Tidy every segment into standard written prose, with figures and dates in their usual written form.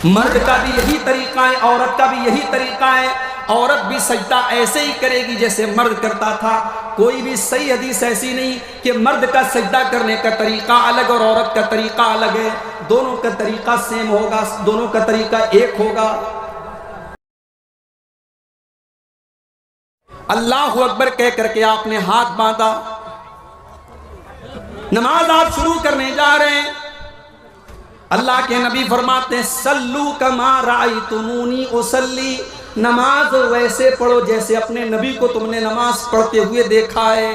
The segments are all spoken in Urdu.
مرد کا بھی یہی طریقہ ہے، عورت کا بھی یہی طریقہ ہے۔ عورت بھی سجدہ ایسے ہی کرے گی جیسے مرد کرتا تھا۔ کوئی بھی صحیح حدیث ایسی نہیں کہ مرد کا سجدہ کرنے کا طریقہ الگ اور عورت کا طریقہ الگ ہے۔ دونوں کا طریقہ سیم ہوگا، دونوں کا طریقہ ایک ہوگا۔ اللہ اکبر کہہ کر کے آپ نے ہاتھ باندھا، نماز آپ شروع کرنے جا رہے ہیں۔ اللہ کے نبی فرماتے ہیں صلو کما رأیتمونی اصلی، نماز ویسے پڑھو جیسے اپنے نبی کو تم نے نماز پڑھتے ہوئے دیکھا ہے۔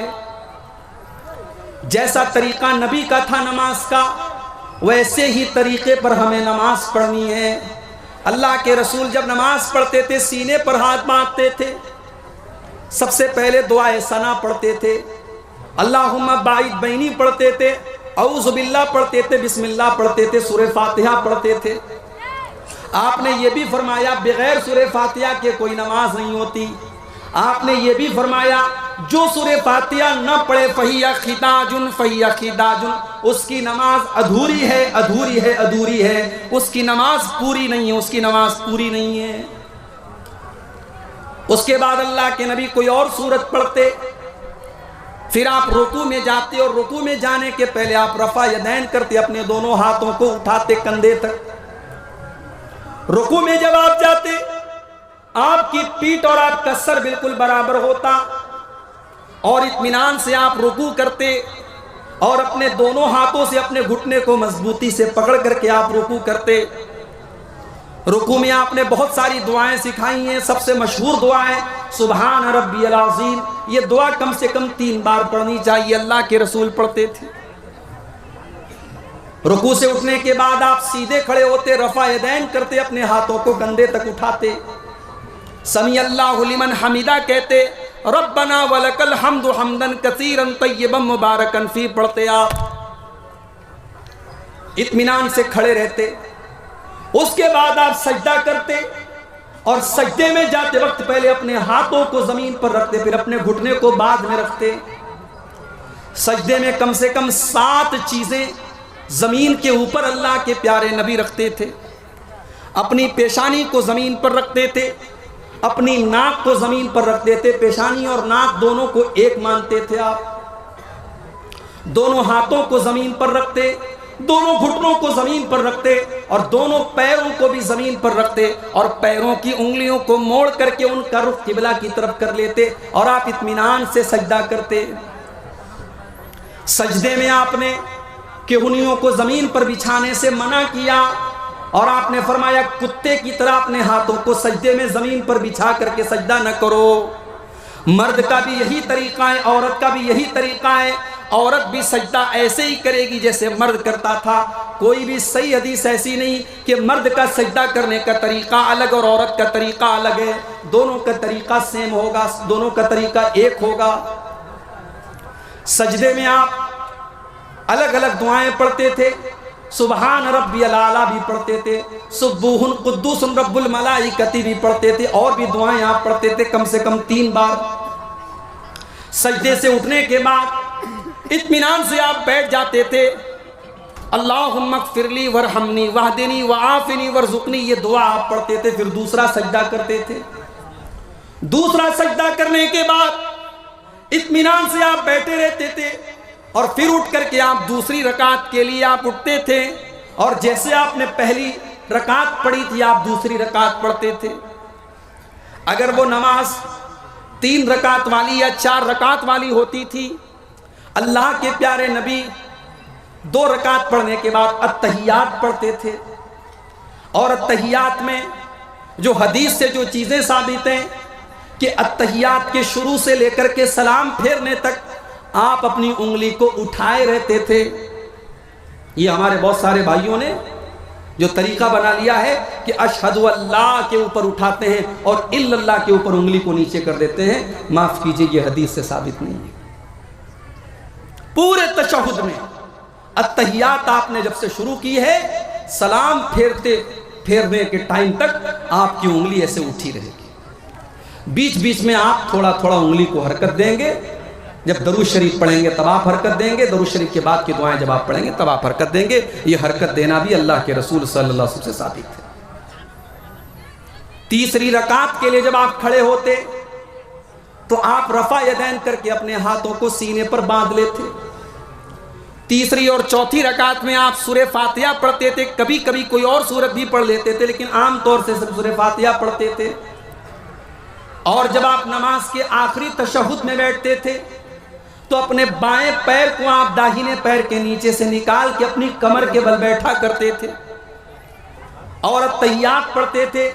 جیسا طریقہ نبی کا تھا نماز کا، ویسے ہی طریقے پر ہمیں نماز پڑھنی ہے۔ اللہ کے رسول جب نماز پڑھتے تھے سینے پر ہاتھ باندھتے تھے، سب سے پہلے دعائے ثنا پڑھتے تھے، اللہم باعث بینی پڑھتے تھے، اعوذ باللہ پڑھتے تھے، بسم اللہ پڑھتے تھے، سورہ فاتحہ پڑھتے تھے۔ آپ نے یہ بھی فرمایا بغیر سورہ فاتحہ کے کوئی نماز نہیں ہوتی۔ آپ نے یہ بھی فرمایا جو سورہ فاتحہ نہ پڑھے فَهِيَ خِدَاجٌ فَهِيَ خِدَاجٌ، اس کی نماز ادھوری ہے، ادھوری ہے، ادھوری ہے، اس کی نماز پوری نہیں ہے، اس کی نماز پوری نہیں ہے۔ اس کے بعد اللہ کے نبی کوئی اور سورت پڑھتے، پھر آپ رکوع میں جاتے اور رکوع میں جانے کے پہلے آپ رفع یدین کرتے، اپنے دونوں ہاتھوں کو اٹھاتے کندھے تک۔ رکوع میں جب آپ جاتے آپ کی پیٹھ اور آپ کا سر بالکل برابر ہوتا اور اطمینان سے آپ رکوع کرتے اور اپنے دونوں ہاتھوں سے اپنے گھٹنے کو مضبوطی سے پکڑ کر کے آپ رکوع کرتے۔ رکوع میں آپ نے بہت ساری دعائیں سکھائی ہیں، سب سے مشہور دعا ہے سبحان ربی العظیم۔ یہ دعا کم سے کم 3 بار پڑھنی چاہیے، اللہ کے رسول پڑھتے تھے۔ رکوع سے اٹھنے کے بعد آپ سیدھے کھڑے ہوتے، رفع یدین کرتے، اپنے ہاتھوں کو کندھے تک اٹھاتے، سمیع اللہ لمن حمیدہ کہتے، ربنا ولک الحمد حمدا کثیرا طیبا مبارکا فی پڑھتے، آپ اطمینان سے کھڑے رہتے۔ اس کے بعد آپ سجدہ کرتے اور سجدے میں جاتے وقت پہلے اپنے ہاتھوں کو زمین پر رکھتے، پھر اپنے گھٹنے کو بعد میں رکھتے۔ سجدے میں کم سے کم 7 چیزیں زمین کے اوپر اللہ کے پیارے نبی رکھتے تھے۔ اپنی پیشانی کو زمین پر رکھتے تھے، اپنی ناک کو زمین پر رکھتے تھے، پیشانی اور ناک دونوں کو ایک مانتے تھے آپ۔ دونوں ہاتھوں کو زمین پر رکھتے، دونوں گھٹنوں کو زمین پر رکھتے اور دونوں پیروں کو بھی زمین پر رکھتے اور پیروں کی انگلیوں کو موڑ کر کے ان کا رخ قبلہ کی طرف کر لیتے اور آپ اطمینان سے سجدہ کرتے۔ سجدے میں آپ نے کہنیوں کو زمین پر بچھانے سے منع کیا اور آپ نے فرمایا کتے کی طرح اپنے ہاتھوں کو سجدے میں زمین پر بچھا کر کے سجدہ نہ کرو۔ مرد کا بھی یہی طریقہ ہے، عورت کا بھی یہی طریقہ ہے۔ عورت بھی سجدہ ایسے ہی کرے گی جیسے مرد کرتا تھا۔ کوئی بھی صحیح حدیث ایسی نہیں کہ مرد کا سجدہ کرنے کا طریقہ الگ اور عورت کا طریقہ الگ ہے۔ دونوں کا طریقہ سیم ہوگا، دونوں کا طریقہ ایک ہوگا۔ سجدے میں آپ الگ الگ دعائیں پڑھتے تھے، سبحان ربی الاعلیٰ بھی پڑھتے تھے، سبوح قدوس رب الملائکۃ بھی پڑھتے تھے، اور بھی دعائیں آپ پڑھتے تھے کم سے کم 3 بار۔ سجدے سے اٹھنے کے بعد اطمینان سے آپ بیٹھ جاتے تھے، اللہم اغفر لی ورحمنی واہدنی وعافنی ورزقنی، یہ دعا آپ پڑھتے تھے۔ پھر دوسرا سجدہ کرتے تھے۔ دوسرا سجدہ کرنے کے بعد اطمینان سے آپ بیٹھے رہتے تھے اور پھر اٹھ کر کے آپ دوسری رکعت کے لیے آپ اٹھتے تھے اور جیسے آپ نے پہلی رکعت پڑھی تھی آپ دوسری رکعت پڑھتے تھے۔ اگر وہ نماز 3 رکعت والی یا 4 رکعت والی ہوتی تھی، اللہ کے پیارے نبی 2 رکعت پڑھنے کے بعد التحیات پڑھتے تھے، اور التحیات میں جو حدیث سے جو چیزیں ثابت ہیں کہ التحیات کے شروع سے لے کر کے سلام پھیرنے تک آپ اپنی انگلی کو اٹھائے رہتے تھے۔ یہ ہمارے بہت سارے بھائیوں نے جو طریقہ بنا لیا ہے کہ اشہد اللہ کے اوپر اٹھاتے ہیں اور الا اللہ کے اوپر انگلی کو نیچے کر دیتے ہیں، معاف کیجئے یہ حدیث سے ثابت نہیں ہے۔ پورے تشہد میں التحیات آپ نے جب سے شروع کی ہے، سلام پھیرنے کے ٹائم تک آپ کی انگلی ایسے اٹھی رہے گی۔ بیچ بیچ میں آپ تھوڑا تھوڑا انگلی کو حرکت دیں گے، جب درود شریف پڑھیں گے تب آپ حرکت دیں گے، درود شریف کے بعد کی دعائیں جب آپ پڑھیں گے تب آپ حرکت دیں گے۔ یہ حرکت دینا بھی اللہ کے رسول صلی اللہ علیہ وسلم سے ثابت ہے۔ تیسری رکعت کے لیے جب آپ کھڑے ہوتے تو آپ رفع یدین کر کے اپنے ہاتھوں کو سینے پر باندھ لیتے. تیسری اور چوتھی رکعت میں آپ سورہ فاتحہ پڑھتے تھے، کبھی کبھی کوئی اور سورت بھی پڑھ لیتے تھے، لیکن عام طور سے صرف سورہ فاتحہ پڑھتے تھے. اور جب آپ نماز کے آخری تشہد میں بیٹھتے تھے تو اپنے بائیں پیر کو آپ داہنے پیر کے نیچے سے نکال کے اپنی کمر کے بل بیٹھا کرتے تھے اور التحیات پڑھتے تھے.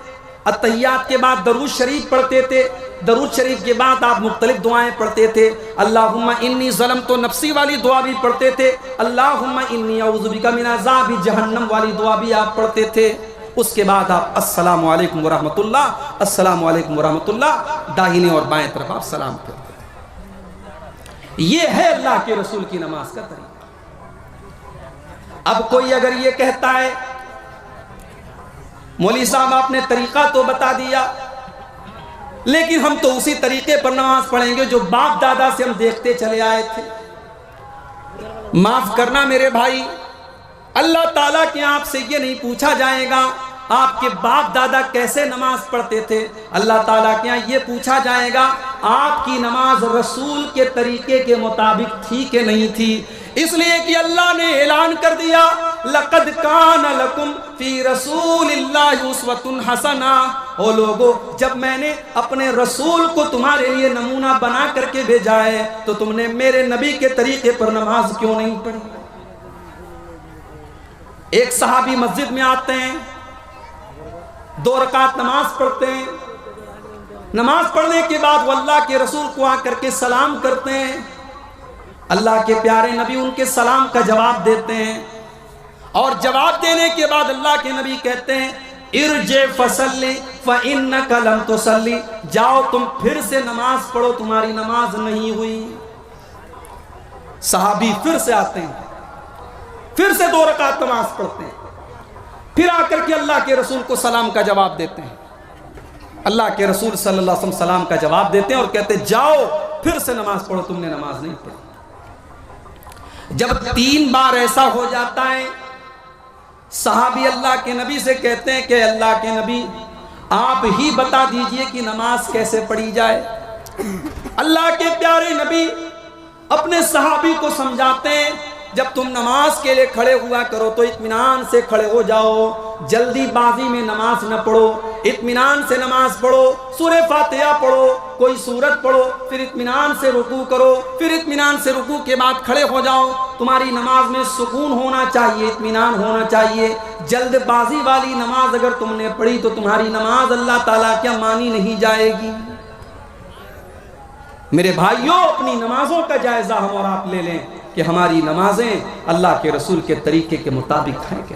التحیات کے بعد درود شریف پڑھتے تھے. درود شریف کے بعد آپ مختلف دعائیں پڑھتے تھے. اللہم انی ظلمت نفسی والی دعا بھی پڑھتے تھے. اللہم انی اعوذ بک من عذاب جہنم والی دعا بھی آپ پڑھتے تھے. اس کے بعد آپ السلام علیکم ورحمۃ اللہ، السلام علیکم ورحمۃ اللہ، داہنے اور بائیں طرف آپ سلام کرتے. یہ ہے اللہ کے رسول کی نماز کا طریقہ. اب کوئی اگر یہ کہتا ہے مولوی صاحب آپ نے طریقہ تو بتا دیا لیکن ہم تو اسی طریقے پر نماز پڑھیں گے جو باپ دادا سے ہم دیکھتے چلے آئے تھے. معاف کرنا میرے بھائی، اللہ تعالیٰ کے آپ سے یہ نہیں پوچھا جائے گا آپ کے باپ دادا کیسے نماز پڑھتے تھے. اللہ تعالیٰ کے یہاں یہ پوچھا جائے گا آپ کی نماز رسول کے طریقے کے مطابق تھی کہ نہیں تھی. اس لیے کہ اللہ نے اعلان کر دیا لَقَدْ كَانَ لَكُمْ فِي رَسُولِ اللَّهِ أُسْوَةٌ حَسَنَةٌ. او لوگو، جب میں نے اپنے رسول کو تمہارے لیے نمونہ بنا کر کے بھیجا ہے تو تم نے میرے نبی کے طریقے پر نماز کیوں نہیں پڑھی؟ ایک صحابی مسجد میں آتے ہیں، 2 رکعت نماز پڑھتے ہیں. نماز پڑھنے کے بعد وہ اللہ کے رسول کو آ کر کے سلام کرتے ہیں. اللہ کے پیارے نبی ان کے سلام کا جواب دیتے ہیں اور جواب دینے کے بعد اللہ کے نبی کہتے ہیں ارجع فصلی فإنک لم تصلی. جاؤ تم پھر سے نماز پڑھو، تمہاری نماز نہیں ہوئی. صحابی پھر سے آتے ہیں، پھر سے 2 رکعت نماز پڑھتے ہیں، پھر آ کر کے اللہ کے رسول کو سلام کا جواب دیتے ہیں. اللہ کے رسول صلی اللہ علیہ وسلم سلام کا جواب دیتے ہیں اور کہتے ہیں جاؤ پھر سے نماز پڑھو، تم نے نماز نہیں پڑھی. جب 3 بار ایسا ہو جاتا ہے صحابی اللہ کے نبی سے کہتے ہیں کہ اللہ کے نبی آپ ہی بتا دیجئے کہ نماز کیسے پڑھی جائے. اللہ کے پیارے نبی اپنے صحابی کو سمجھاتے ہیں جب تم نماز کے لیے کھڑے ہوا کرو تو اطمینان سے کھڑے ہو جاؤ، جلدی بازی میں نماز نہ پڑھو، اطمینان سے نماز پڑھو. سورہ فاتحہ پڑھو، کوئی سورت پڑھو، پھر اطمینان سے رکوع کرو، پھر اطمینان سے رکوع کے بعد کھڑے ہو جاؤ. تمہاری نماز میں سکون ہونا چاہیے، اطمینان ہونا چاہیے. جلد بازی والی نماز اگر تم نے پڑھی تو تمہاری نماز اللہ تعالیٰ کیا مانی نہیں جائے گی. میرے بھائیوں، اپنی نمازوں کا جائزہ ہم اور آپ لے لیں کہ ہماری نمازیں اللہ کے رسول کے طریقے کے مطابق ہیں کہ